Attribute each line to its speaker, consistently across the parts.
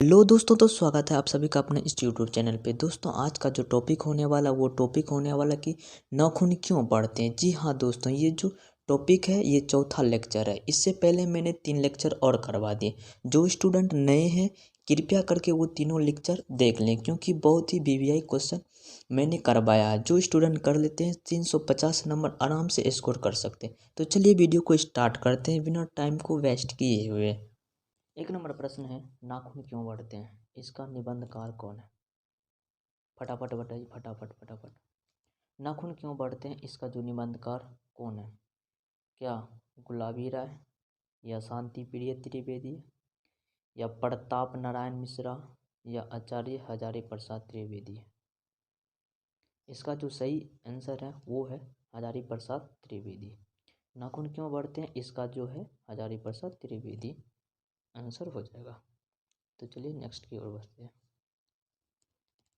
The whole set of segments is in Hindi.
Speaker 1: हेलो दोस्तों, तो स्वागत है आप सभी का अपने इस यूट्यूब चैनल पे। दोस्तों, आज का जो टॉपिक होने वाला वो टॉपिक होने वाला कि नाखून क्यों बढ़ते हैं। जी हाँ दोस्तों, ये जो टॉपिक है ये चौथा लेक्चर है। इससे पहले मैंने 3 लेक्चर और करवा दिए। जो स्टूडेंट नए हैं कृपया करके वो तीनों लेक्चर देख लें, क्योंकि बहुत ही वीवीआई क्वेश्चन मैंने करवाया है। जो स्टूडेंट कर लेते हैं 350 नंबर आराम से स्कोर कर सकते हैं। तो चलिए वीडियो को स्टार्ट करते हैं बिना टाइम को वेस्ट किए हुए। 1 नंबर प्रश्न है, नाखून क्यों बढ़ते हैं, इसका निबंधकार कौन है। फटाफट बताइए, फटाफट फटाफट। नाखून क्यों बढ़ते हैं, इसका जो निबंधकार कौन है। क्या गुलाबी राय, या शांति प्रिय त्रिवेदी, या प्रताप नारायण मिश्रा, या आचार्य हजारी प्रसाद त्रिवेदी। इसका जो सही आंसर है वो है हजारी प्रसाद त्रिवेदी। नाखून क्यों बढ़ते हैं, इसका जो है हजारी प्रसाद त्रिवेदी आंसर हो जाएगा। तो चलिए नेक्स्ट की ओर बढ़ते हैं।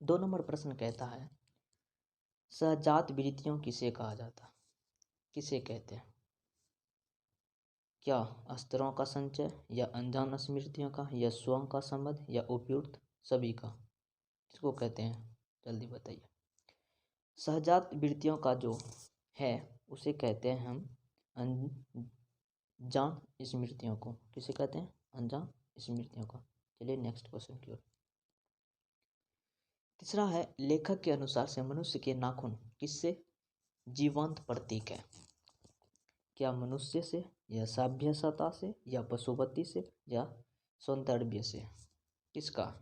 Speaker 1: 2 नंबर प्रश्न कहता है, सहजात वृत्तियों किसे कहा जाता, किसे कहते हैं। क्या अस्त्रों का संचय, या अनजान स्मृतियों का, या स्वयं का संबंध, या उपयुक्त सभी का। किसको कहते हैं, जल्दी बताइए। सहजात वृत्तियों का जो है उसे कहते हैं हम अनजान स्मृतियों को। किसे कहते हैं, अनजान स्मृतियों का। चलिए नेक्स्ट क्वेश्चन की ओर। तीसरा है, लेखक के अनुसार से मनुष्य के नाखून किससे जीवंत प्रतीक है। क्या मनुष्य से, या सभ्यता से, या पशुपति से, या सौंदर्य से। किसका,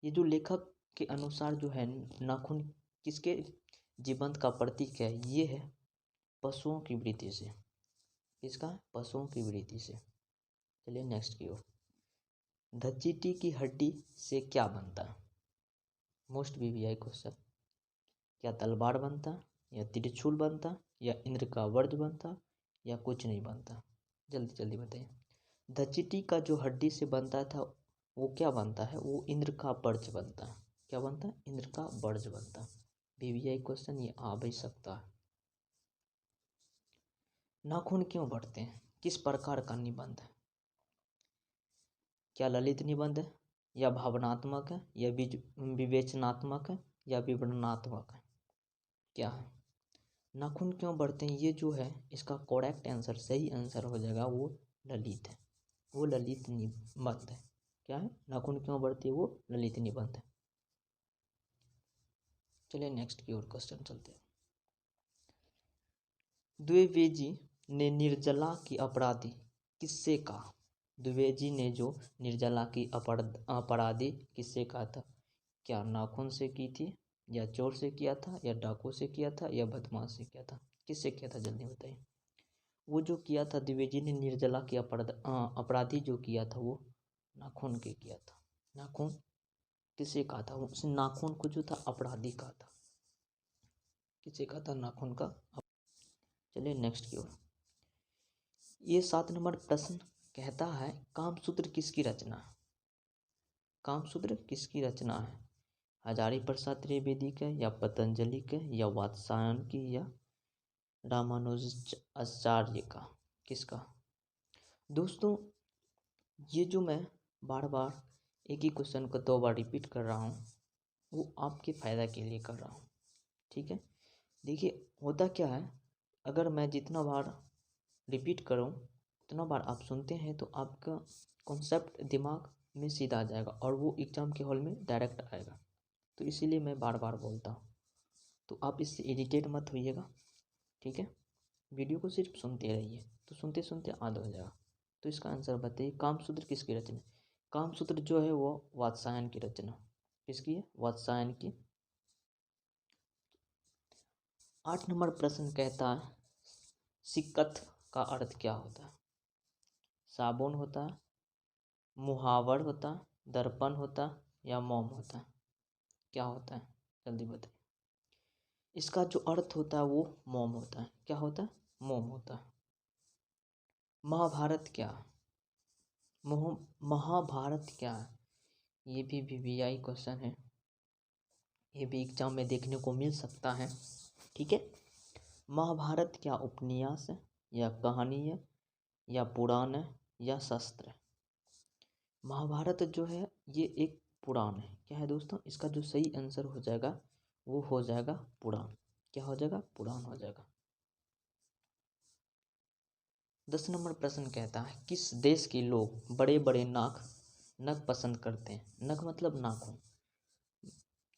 Speaker 1: ये जो लेखक के अनुसार जो है नाखून किसके जीवंत का प्रतीक है, ये है पशुओं की वृत्ति से। किसका, पशुओं की वृत्ति से। चलिए नेक्स्ट की ओर। धचीटी की हड्डी से क्या बनता है, मोस्ट वीवीआई क्वेश्चन। क्या तलवार बनता, या त्रिशूल बनता, या इंद्र का वज्र बनता, या कुछ नहीं बनता। जल्दी जल्दी बताइए। धचीटी का जो हड्डी से बनता था वो क्या बनता है, वो इंद्र का वज्र बनता है। क्या बनता है, इंद्र का वज्र बनता है। वीवीआई क्वेश्चन ये आ भी सकता है। नाखून क्यों बढ़ते हैं, किस प्रकार का निबंध है। क्या ललित निबंध है, या भावनात्मक है, या विवेचनात्मक है, या विवरणात्मक है। क्या है, नाखून क्यों बढ़ते हैं, ये जो है इसका करेक्ट आंसर, सही आंसर हो जाएगा वो ललित है। वो ललित निबंध है। क्या है, नाखून क्यों बढ़ती है, वो ललित निबंध है। चलिए नेक्स्ट की ओर क्वेश्चन चलते हैं। द्विवेदी ने निर्जला की अपराधी किससे कहा। द्विवेदी ने जो निर्जला की अपराधी किससे कहा था। क्या नाखून से की थी, या चोर से किया था, या डाकू से किया था, या बदमाश से किया था। किससे किया था, जल्दी बताइए। वो जो किया था द्विवेदी ने निर्जला की अपराधी जो किया था वो नाखून के किया था। नाखून किसे कहा था, उसने नाखून को जो था अपराधी कहा था। किसे कहा था, नाखून का। चलिए नेक्स्ट की ओर। ये 7 नंबर प्रश्न कहता है, कामसूत्र किसकी रचना है। कामसूत्र किसकी रचना है, हजारी प्रसाद त्रिवेदी के, या पतंजलि के, या वात्स्यायन की, या रामानुजाचार्य का। किसका। दोस्तों, ये जो मैं बार बार एक ही क्वेश्चन को 2 बार रिपीट कर रहा हूँ वो आपके फ़ायदा के लिए कर रहा हूँ, ठीक है। देखिए होता क्या है, अगर मैं जितना बार रिपीट करूँ उतना बार आप सुनते हैं तो आपका कॉन्सेप्ट दिमाग में सीधा आ जाएगा और वो एग्ज़ाम के हॉल में डायरेक्ट आएगा। तो इसीलिए मैं बार बार बोलता हूँ, तो आप इससे इरिटेट मत होइएगा, ठीक है। वीडियो को सिर्फ सुनते रहिए, तो सुनते सुनते आदत हो जाएगा। तो इसका आंसर बताइए, कामसूत्र किसकी रचना। कामसूत्र जो है वो वात्स्यायन की रचना। किसकी है, वात्स्यायन की। 8 नंबर प्रश्न कहता है, सिक्कत का अर्थ क्या होता है। साबुन होता है, मुहावर होता है, दर्पण होता है, या मौन होता है। क्या होता है, जल्दी बताइए। इसका जो अर्थ होता है वो मौन होता है। क्या होता है, मौन होता है। महाभारत क्या है, महाभारत क्या है, ये भी वीवीआई क्वेश्चन है, ये भी एग्जाम में देखने को मिल सकता है, ठीक है। महाभारत क्या उपन्यास है, या कहानी है, या पुराण है, या शास्त्र है। महाभारत जो है ये एक पुराण है। क्या है दोस्तों? इसका जो सही आंसर हो जाएगा वो हो जाएगा पुराण। क्या हो जाएगा? पुराण हो जाएगा। 10 नंबर प्रश्न कहता है किस देश के लोग बड़े बड़े नख पसंद करते हैं? नख मतलब नाखून।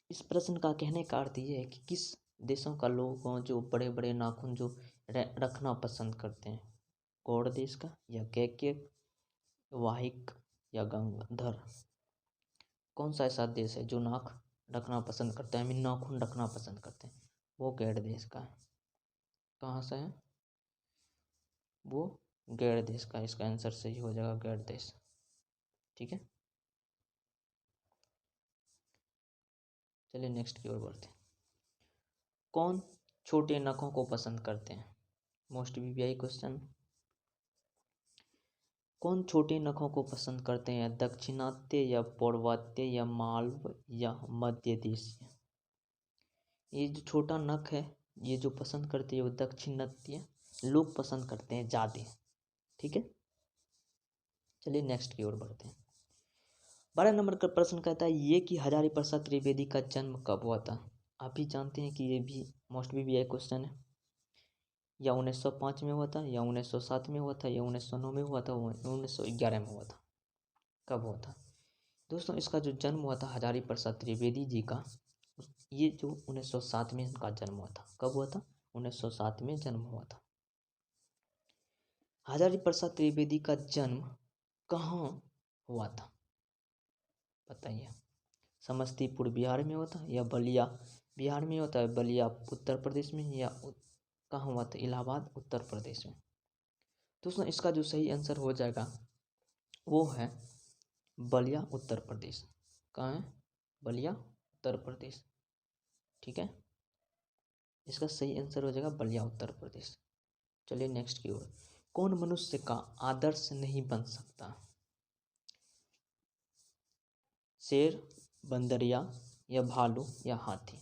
Speaker 1: इस प्रश्न का कहने का अर्थ ये है कि किस देशों का लोग जो बड़े बड़े नाखून जो रखना पसंद करते हैं? गौड़ देश का, या कैकेय, वाहिक, या गंगाधर? कौन सा ऐसा देश है जो नाक रखना पसंद करता है, मीन नाखून रखना पसंद करते हैं? वो गैर देश का है। कहाँ से है वो? गैर देश का। इसका आंसर सही हो जाएगा गैर देश। ठीक है, चलिए नेक्स्ट की ओर बढ़ते हैं। कौन छोटे नखों को पसंद करते हैं? Most VVI question. कौन छोटे नखों को पसंद करते हैं? दक्षिणात्य, या पूर्वात्य, या मालव, या मध्य देशीय? ये जो छोटा नख है, ये जो पसंद करते हैं वो दक्षिणात्य लोग पसंद करते हैं ज़्यादा। ठीक है, चलिए नेक्स्ट की ओर बढ़ते हैं। 12 नंबर का प्रश्न कहता है ये कि हजारी प्रसाद त्रिवेदी का जन्म कब हुआ था? आप भी जानते हैं कि ये भी मोस्ट वीवीआई क्वेश्चन है। या 1905 में हुआ था, या 1907 में हुआ था, या 1909 में हुआ था, 1911 में हुआ था? कब हुआ था दोस्तों? इसका जो जन्म हुआ था हजारी प्रसाद त्रिवेदी जी का, ये जो 1907 में इनका जन्म हुआ था। कब हुआ था? 1907 में जन्म हुआ था। हजारी प्रसाद त्रिवेदी का जन्म कहाँ हुआ था बताइए? समस्तीपुर बिहार में हुआ था, या बलिया बिहार में होता है, बलिया उत्तर प्रदेश में, या कहाँ हुआ था? इलाहाबाद उत्तर प्रदेश में। दोस्तों इसका जो सही आंसर हो जाएगा वो है बलिया उत्तर प्रदेश। कहाँ है? बलिया उत्तर प्रदेश। ठीक है, इसका सही आंसर हो जाएगा बलिया उत्तर प्रदेश। चलिए नेक्स्ट की ओर। कौन मनुष्य का आदर्श नहीं बन सकता? शेर, बंदरिया, या भालू, या हाथी?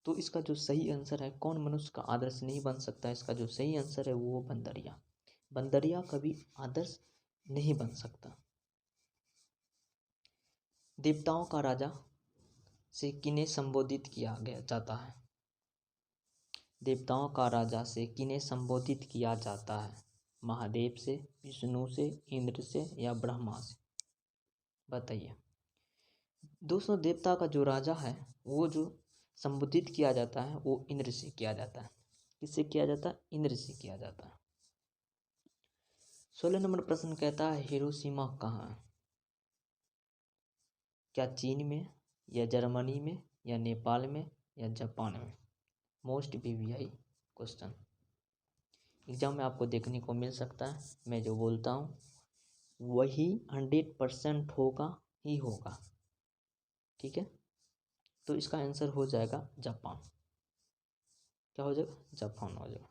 Speaker 1: तो इसका जो सही आंसर है कौन मनुष्य का आदर्श नहीं बन सकता, इसका जो सही आंसर है वो बंदरिया। बंदरिया कभी आदर्श नहीं बन सकता। देवताओं का राजा से किन्हें संबोधित किया गया जाता है? देवताओं का राजा से किन्हें संबोधित किया जाता है? महादेव से, विष्णु से, इंद्र से, या ब्रह्मा से? बताइए दोस्तों। देवता का जो राजा है वो जो संबोधित किया जाता है वो इंद्र से किया जाता है। किससे किया जाता है? इंद्र से किया जाता है। 16 नंबर प्रश्न कहता है हिरोशिमा कहाँ है? क्या चीन में, या जर्मनी में, या नेपाल में, या जापान में? मोस्ट वीवीआई क्वेश्चन एग्जाम में आपको देखने को मिल सकता है। मैं जो बोलता हूँ वही 100% होगा ही होगा। ठीक है, तो इसका आंसर हो जाएगा जापान। क्या हो जाएगा? जापान हो जाएगा।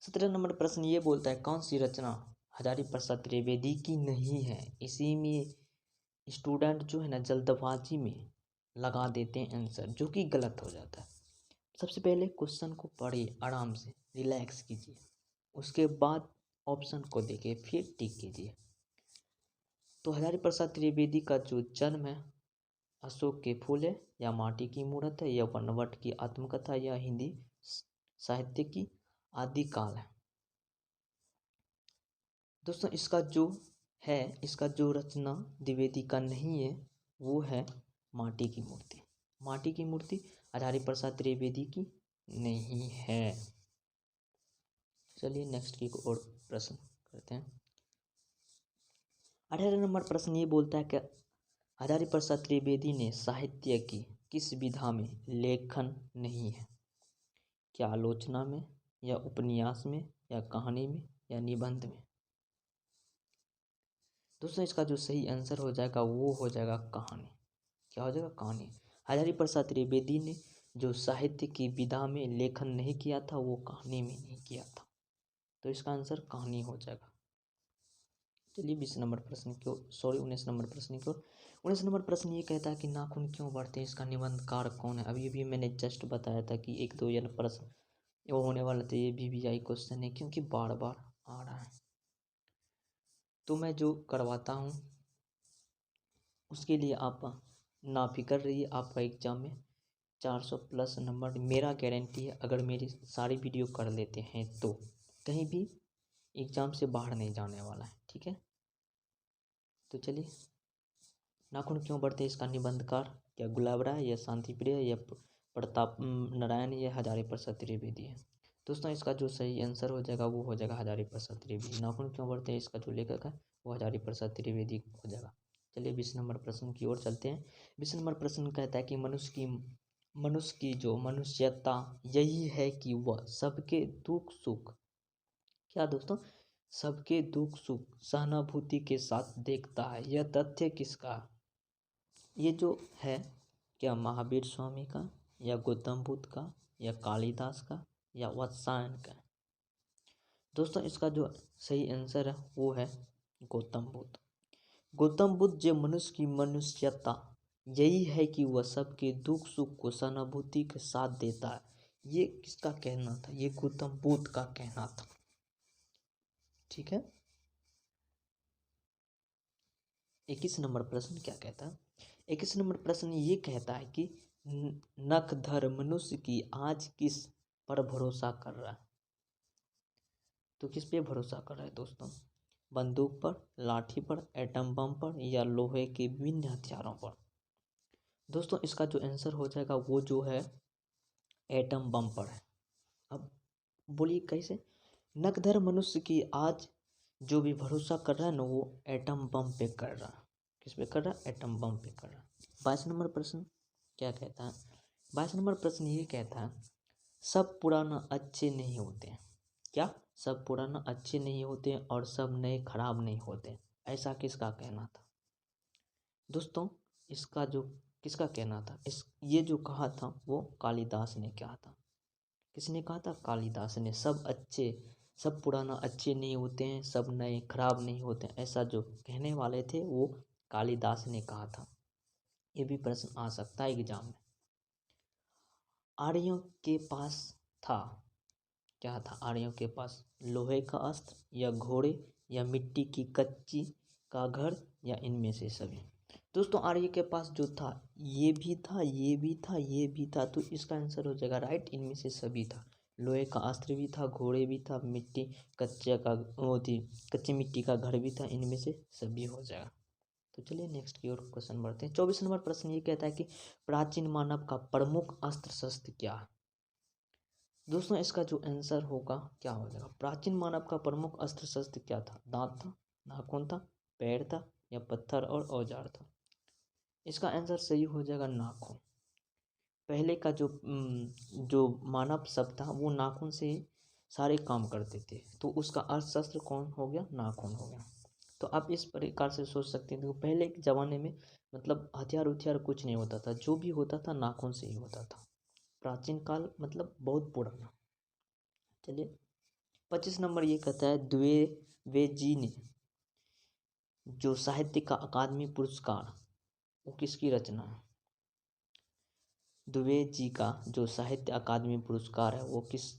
Speaker 1: 17 नंबर प्रश्न ये बोलता है कौन सी रचना हजारी प्रसाद त्रिवेदी की नहीं है? इसी में स्टूडेंट जो है ना जल्दबाजी में लगा देते हैं आंसर, जो कि गलत हो जाता है। सबसे पहले क्वेश्चन को पढ़िए आराम से, रिलैक्स कीजिए, उसके बाद ऑप्शन को देखिए, फिर टिक कीजिए। तो हजारी प्रसाद त्रिवेदी का जो जन्म है अशोक के फूल है, या माटी की मूर्त है, या बनवट की आत्मकथा, या हिंदी साहित्य की आदिकाल है? दोस्तों इसका जो रचना द्विवेदी का नहीं है वो है माटी की मूर्ति। माटी की मूर्ति हजारी प्रसाद त्रिवेदी की नहीं है। चलिए नेक्स्ट की और प्रश्न करते हैं। 18 नंबर प्रश्न ये बोलता है कि हजारी प्रसाद त्रिवेदी ने साहित्य की किस विधा में लेखन नहीं है? क्या आलोचना में, या उपन्यास में, या कहानी में, या निबंध में? दोस्तों इसका जो सही आंसर हो जाएगा वो हो जाएगा कहानी। क्या हो जाएगा? कहानी। हजारी प्रसाद त्रिवेदी ने जो साहित्य की विधा में लेखन नहीं किया था वो कहानी में नहीं किया था, तो इसका आंसर कहानी हो जाएगा। चलिए 20 नंबर प्रश्न की ओर, सॉरी 19 नंबर प्रश्न की ओर। 19 नंबर प्रश्न ये कहता है कि नाखून क्यों बढ़ते हैं? इसका निबंधकार कौन है? अभी अभी मैंने जस्ट बताया था कि 1-2 जन प्रश्न वो होने वाला था। ये वीवीआई क्वेश्चन है क्योंकि बार बार आ रहा है, तो मैं जो करवाता हूँ उसके लिए आप ना फिक्र रहिए, आपका एग्ज़ाम में 400 प्लस नंबर मेरा गारंटी है। अगर मेरी सारी वीडियो कर लेते हैं तो कहीं भी एग्ज़ाम से बाहर नहीं जाने वाला है, ठीक है। तो चलिए, नाखून क्यों बढ़ते हैं इसका निबंधकार क्या गुलाब राय या शांति प्रिय या प्रताप नारायण या हजारी प्रसाद त्रिवेदी है। दोस्तों इसका जो सही आंसर हो जाएगा वो हो जाएगा हजारी प्रसाद त्रिवेदी। नाखून क्यों बढ़ते हैं इसका जो लेखक है वो हजारी प्रसाद त्रिवेदी हो जाएगा। चलिए 20 नंबर प्रश्न की ओर चलते हैं। 20 नंबर प्रश्न कहता है कि मनुष्य की जो मनुष्यता यही है कि वह सबके दुख सुख, क्या दोस्तों, सबके दुख सुख सहानुभूति के साथ देखता है। यह तथ्य किसका, ये जो है क्या महावीर स्वामी का या गौतम बुद्ध का या कालिदास का या वात्स्यायन का। दोस्तों इसका जो सही आंसर है वो है गौतम बुद्ध। गौतम बुद्ध जो मनुष्य की मनुष्यता यही है कि वह सबके दुख सुख को सहानुभूति के साथ देता है, ये किसका कहना था, ये गौतम बुद्ध का कहना था, ठीक है। 21 नंबर प्रश्न क्या कहता है, 21 नंबर प्रश्न ये कहता है कि नखधर मनुष्य की आज किस पर भरोसा कर रहा है। तो किस पे भरोसा कर रहा है दोस्तों, बंदूक पर, लाठी पर, एटम बम पर या लोहे के विभिन्न हथियारों पर। दोस्तों इसका जो आंसर हो जाएगा वो जो है एटम बम पर है। अब बोलिए कैसे, नखधर मनुष्य की आज जो भी भरोसा कर रहा है ना वो एटम बम पे कर रहा है। किस पे कर रहा है, एटम बम पे कर रहा है। 22 नंबर प्रश्न क्या कहता है, 22 नंबर प्रश्न ये कहता है सब पुराना अच्छे नहीं होते, क्या सब पुराना अच्छे नहीं होते और सब नए खराब नहीं होते, ऐसा किसका कहना था। दोस्तों इसका जो किसका कहना था, इस ये जो कहा था वो कालिदास ने कहा था। किसने कहा था, कालिदास ने। सब पुराना अच्छे नहीं होते हैं, सब नए खराब नहीं होते हैं, ऐसा जो कहने वाले थे वो कालिदास ने कहा था। ये भी प्रश्न आ सकता है एग्जाम में। आर्यों के पास था, क्या था आर्यों के पास, लोहे का अस्त्र या घोड़े या मिट्टी की कच्ची का घर या इनमें से सभी। दोस्तों आर्य के पास जो था ये भी था, ये भी था, ये भी था, तो इसका आंसर हो जाएगा राइट, इनमें से सभी था। लोहे का अस्त्र भी था, घोड़े भी था, मिट्टी कच्चे का वो थी कच्ची मिट्टी का घर भी था, इनमें से सभी हो जाएगा। तो चलिए नेक्स्ट की ओर क्वेश्चन बढ़ते हैं। 24 नंबर प्रश्न ये कहता है कि प्राचीन मानव का प्रमुख अस्त्र शस्त्र क्या है। दोस्तों इसका जो आंसर होगा क्या हो जाएगा, प्राचीन मानव का प्रमुख अस्त्र शस्त्र क्या था, दांत था, नाखून था, पैर था या पत्थर और औजार था। इसका आंसर सही हो जाएगा नाखून। पहले का जो मानव सब था वो नाखून से सारे काम करते थे, तो उसका अस्त्र शस्त्र कौन हो गया, नाखून हो गया। तो आप इस प्रकार से सोच सकते हैं, तो पहले के ज़माने में मतलब हथियार उथियार कुछ नहीं होता था, जो भी होता था नाखून से ही होता था। प्राचीन काल मतलब बहुत पुराना। चलिए 25 नंबर ये कहता है द्विवेदी ने जो साहित्य का अकादमी पुरस्कार वो किसकी रचना है। द्विवेदी जी का जो साहित्य अकादमी पुरस्कार है वो किस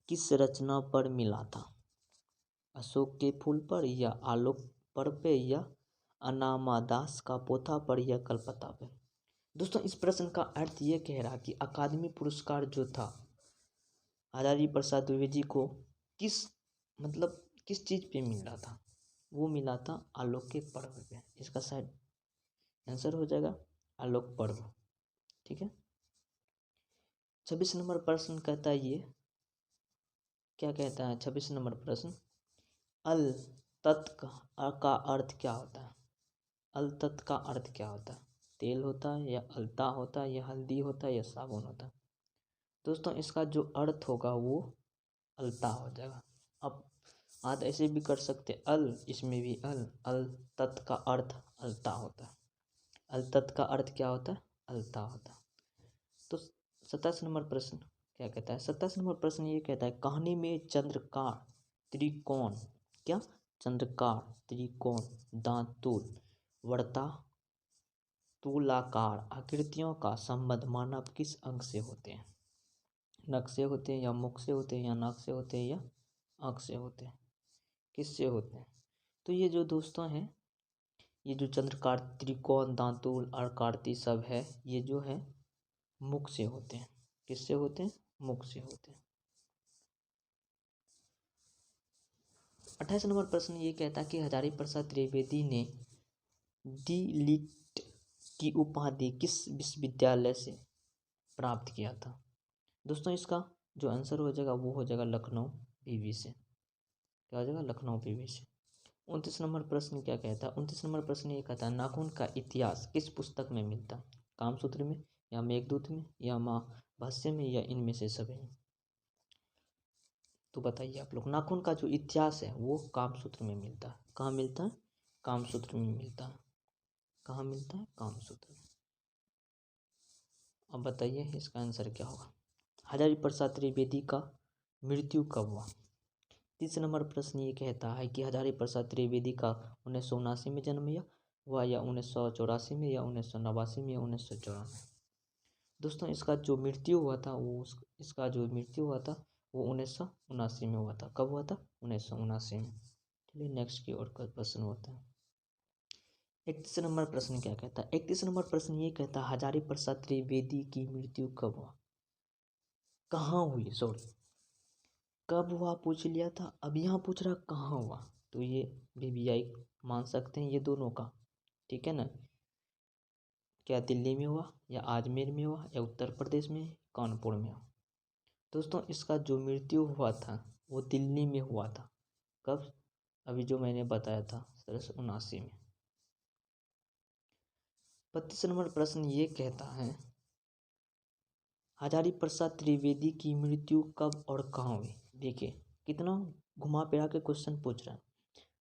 Speaker 1: किस रचना पर मिला था, अशोक के फूल पर या आलोक पर्व पे या अनामादास का पोथा पर या कलपता पे। दोस्तों इस प्रश्न का अर्थ ये कह रहा कि अकादमी पुरस्कार जो था हजारी प्रसाद द्विवेदी को किस मतलब किस चीज़ पे मिला था, वो मिला था आलोक के पर्व पे। इसका शायद आंसर हो जाएगा आलोक पर्व, ठीक है। 26 नंबर प्रश्न कहता है ये क्या कहता है, 26 नंबर प्रश्न अल तत् का अर्थ क्या होता है। अल तत् का अर्थ क्या होता है, तेल होता है या अलता होता है या हल्दी होता है या साबुन होता है। दोस्तों इसका जो अर्थ होगा वो अलता हो जाएगा। अब आप ऐसे भी कर सकते अल, इसमें भी अल तत् का अर्थ अलता होता है। अल तत् का अर्थ क्या होता है, अलता होता है। तो 27 नंबर प्रश्न क्या कहता है, 27 नंबर प्रश्न ये कहता है कहानी में चंद्रकार त्रिकोण, क्या चंद्रकार त्रिकोण दांतुल वर्ता तुलाकार आकृतियों का संबंध मानव किस अंग से होते हैं, नख से होते हैं या मुख से होते हैं या नाक से होते हैं या आँख से होते हैं, किससे होते हैं। तो ये जो दोस्तों हैं ये जो चंद्रकार, त्रिकोण, दांतुल, आकृति सब है, ये जो है मुख से होते हैं। किससे होते हैं? मुख से होते हैं। 28 नंबर प्रश्न ये कहता है कि हजारी प्रसाद त्रिवेदी ने डी लिट की उपाधि किस विश्वविद्यालय से प्राप्त किया था? दोस्तों इसका जो आंसर हो जाएगा वो हो जाएगा लखनऊ पीवी से। क्या हो जाएगा? लखनऊ पीवी से। 29 नंबर प्रश्न क्या कहता है? 29 नंबर प्रश्न ये कहता है नाखून का इतिहास किस पुस्तक में मिलता है? कामसूत्र में, या मेघदूत में, या महाभाष्य में, या इनमें से सभी? तो बताइए आप लोग। नाखून का जो इतिहास है वो कामसूत्र में मिलता है। कहाँ मिलता है? कामसूत्र में मिलता है। कहाँ मिलता है? कामसूत्र में। अब बताइए इसका आंसर क्या होगा। हजारी प्रसाद त्रिवेदी का मृत्यु कब हुआ? 30 नंबर प्रश्न ये कहता है कि हजारी प्रसाद त्रिवेदी का 1979 में जन्म हुआ, या 1984 में, या 1989 में, या 1994? दोस्तों इसका जो मृत्यु हुआ था इसका जो मृत्यु हुआ था वो 1979 में हुआ था। कब हुआ था? 1979 में। चलिए नेक्स्ट की ओर का प्रश्न होता है। 31 नंबर प्रश्न क्या कहता है? 31 नंबर प्रश्न ये कहता है हजारी प्रसाद त्रिवेदी की मृत्यु कब हुआ? कहाँ हुई? सॉरी, कब हुआ पूछ लिया था, अब यहाँ पूछ रहा कहाँ हुआ। तो ये वीवीआई मान सकते हैं ये दोनों का। ठीक है ना? क्या दिल्ली में हुआ, या अजमेर में हुआ, या उत्तर प्रदेश में, कानपुर में हुआ? दोस्तों इसका जो मृत्यु हुआ था वो दिल्ली में हुआ था। कब? अभी जो मैंने बताया था 1979 में। 32 नंबर प्रश्न ये कहता है हजारी प्रसाद त्रिवेदी की मृत्यु कब और कहाँ हुई? देखिए कितना घुमा फिरा के क्वेश्चन पूछ रहा है।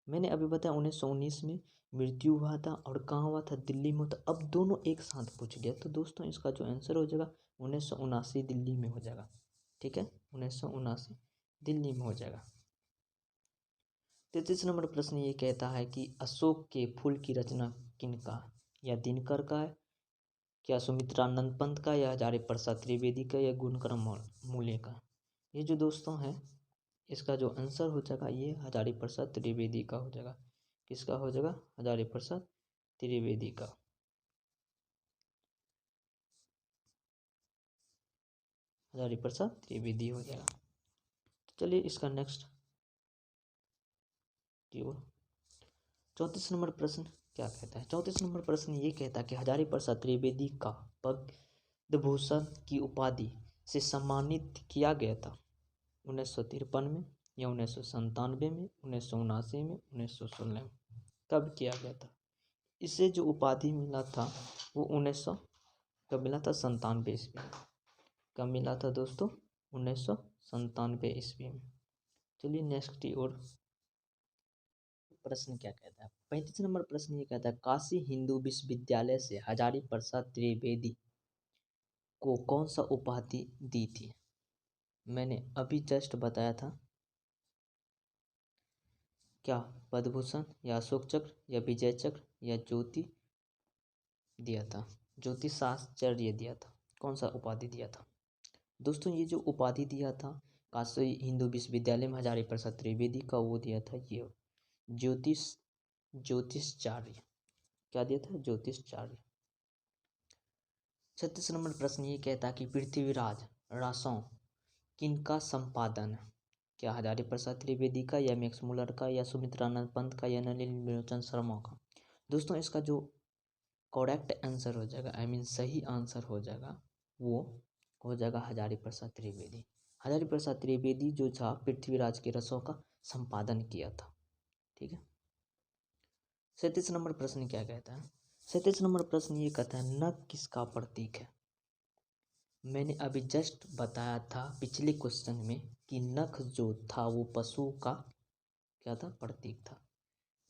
Speaker 1: मैंने अभी बताया 1919 में मृत्यु हुआ था, और कहाँ हुआ था? दिल्ली में। तो अब दोनों एक साथ पूछ लिया, तो दोस्तों इसका जो आंसर हो जाएगा 1979 दिल्ली में हो जाएगा। ठीक है, 1979 दिल्ली में हो जाएगा। 33 नंबर प्रश्न ये कहता है कि अशोक के फूल की रचना किनका, या दिनकर का है, क्या सुमित्रानंद पंत का, या हजारी प्रसाद त्रिवेदी का, या गुणकरम मूल्य का? ये जो दोस्तों है इसका जो आंसर हो जाएगा ये हजारी प्रसाद त्रिवेदी का हो जाएगा। किसका हो जाएगा? हजारी प्रसाद त्रिवेदी का। हजारी प्रसाद त्रिवेदी हो जाएगा। चलिए इसका नेक्स्ट 34 नंबर प्रश्न क्या कहता है? 34 नंबर प्रश्न ये कहता है कि हजारी प्रसाद त्रिवेदी का पद्म भूषण की उपाधि से सम्मानित किया गया था 1953 में, या 1997 में, 1979 में, 1916 में? कब किया गया था? इसे जो उपाधि मिला था वो 1900 कब मिला था? 97 ईस्वी में। कब मिला था दोस्तों? 1997 ईस्वी में। चलिए नेक्स्ट की ओर प्रश्न क्या कहता है? 35 नंबर प्रश्न ये कहता है काशी हिंदू विश्वविद्यालय से हजारी प्रसाद त्रिवेदी को कौन सा उपाधि दी थी? मैंने अभी जस्ट बताया था। क्या? पद्म भूषण, या अशोक चक्र, या विजय चक्र, या ज्योति दिया था? ज्योतिषाचार्य दिया था। कौन सा उपाधि दिया था? दोस्तों ये जो उपाधि दिया था काशी हिंदू विश्वविद्यालय में हजारी प्रसाद त्रिवेदी का, वो दिया था ये ज्योतिषाचार्य। क्या दिया था? ज्योतिषाचार्य। 36 नंबर प्रश्न ये कहता है कि पृथ्वीराज रासों किनका संपादन है? क्या हजारी प्रसाद त्रिवेदी का, या मैक्स मुलर का, या सुमित्रानंद पंत का, या नलिनी विलोचन शर्मा का? दोस्तों इसका जो करेक्ट आंसर हो जाएगा, आई मीन सही आंसर हो जाएगा, वो हो जाएगा हजारी प्रसाद त्रिवेदी। हजारी प्रसाद त्रिवेदी जो था पृथ्वीराज के रसों का संपादन किया था। ठीक है। 37 नंबर प्रश्न क्या कहता है? 37 नंबर प्रश्न ये कहता है नख किसका प्रतीक है? मैंने अभी जस्ट बताया था पिछले क्वेश्चन में कि नख जो था वो पशु का क्या था? प्रतीक था।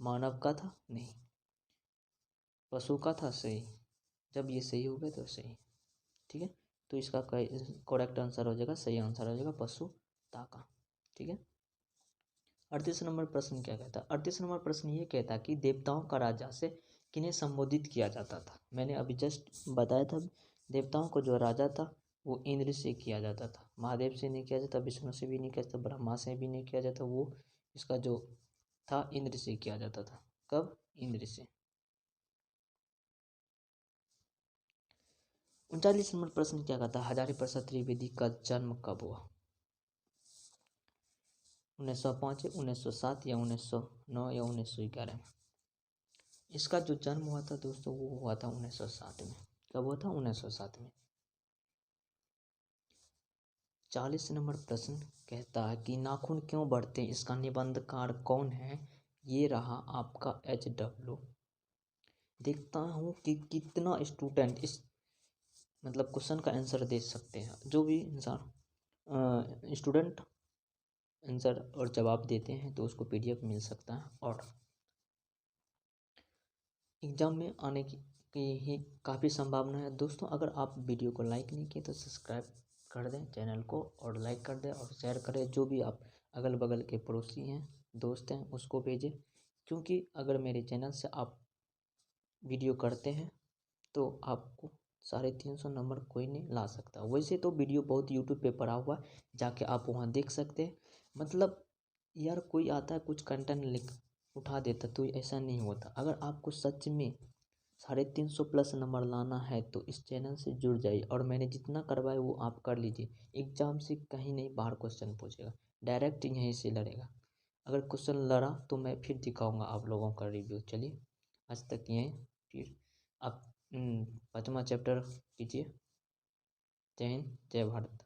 Speaker 1: मानव का था? नहीं, पशु का था। सही। जब ये सही हो गया तो सही। ठीक है, तो इसका करेक्ट आंसर हो जाएगा, सही आंसर हो जाएगा पशुता का। ठीक है। 38 नंबर प्रश्न क्या कहता है? 38 नंबर प्रश्न ये कहता है कि देवताओं का राजा से किन्हें संबोधित किया जाता था? मैंने अभी जस्ट बताया था देवताओं को जो राजा था वो इंद्र से किया जाता था। महादेव से नहीं किया जाता, विष्णु से भी नहीं किया जाता, ब्रह्मा से भी नहीं किया जाता, वो इसका जो था इंद्र से किया जाता था। कब? इंद्र से। 39 नंबर प्रश्न क्या कहता है, हजारी प्रसाद त्रिवेदी का जन्म कब हुआ? 1905, 1907 या 1909 या 1911 में? इसका जो जन्म हुआ था दोस्तों वो हुआ था 1907 में। कब हुआ था? 1907 में। 40 नंबर प्रश्न कहता है कि नाखून क्यों बढ़ते हैं, इसका निबंधकार कौन है? ये रहा आपका HW। देखता हूँ कि कितना स्टूडेंट इस मतलब क्वेश्चन का आंसर दे सकते हैं। जो भी इंसान स्टूडेंट आंसर और जवाब देते हैं तो उसको PDF मिल सकता है और एग्ज़ाम में आने की ही काफ़ी संभावना है। दोस्तों अगर आप वीडियो को लाइक नहीं किए तो सब्सक्राइब कर दें चैनल को और लाइक कर दें और शेयर करें। जो भी आप अगल बगल के पड़ोसी हैं, दोस्त हैं, उसको भेजें, क्योंकि अगर मेरे चैनल से आप वीडियो करते हैं तो आपको 350 नंबर कोई नहीं ला सकता। वैसे तो वीडियो बहुत यूट्यूब पे पड़ा हुआ है, जाके आप वहाँ देख सकते हैं। मतलब यार कोई आता है कुछ कंटेंट लिख उठा देता, तो ऐसा नहीं होता। अगर आपको सच में 350 प्लस नंबर लाना है तो इस चैनल से जुड़ जाइए और मैंने जितना करवाया वो आप कर लीजिए। एग्ज़ाम से कहीं नहीं बाहर क्वेश्चन पूछेगा, डायरेक्ट यहीं से लड़ेगा। अगर क्वेश्चन लड़ा तो मैं फिर दिखाऊंगा आप लोगों का रिव्यू। चलिए आज तक यहीं, फिर आप 5वां चैप्टर कीजिए। जय हिंद, जय भारत।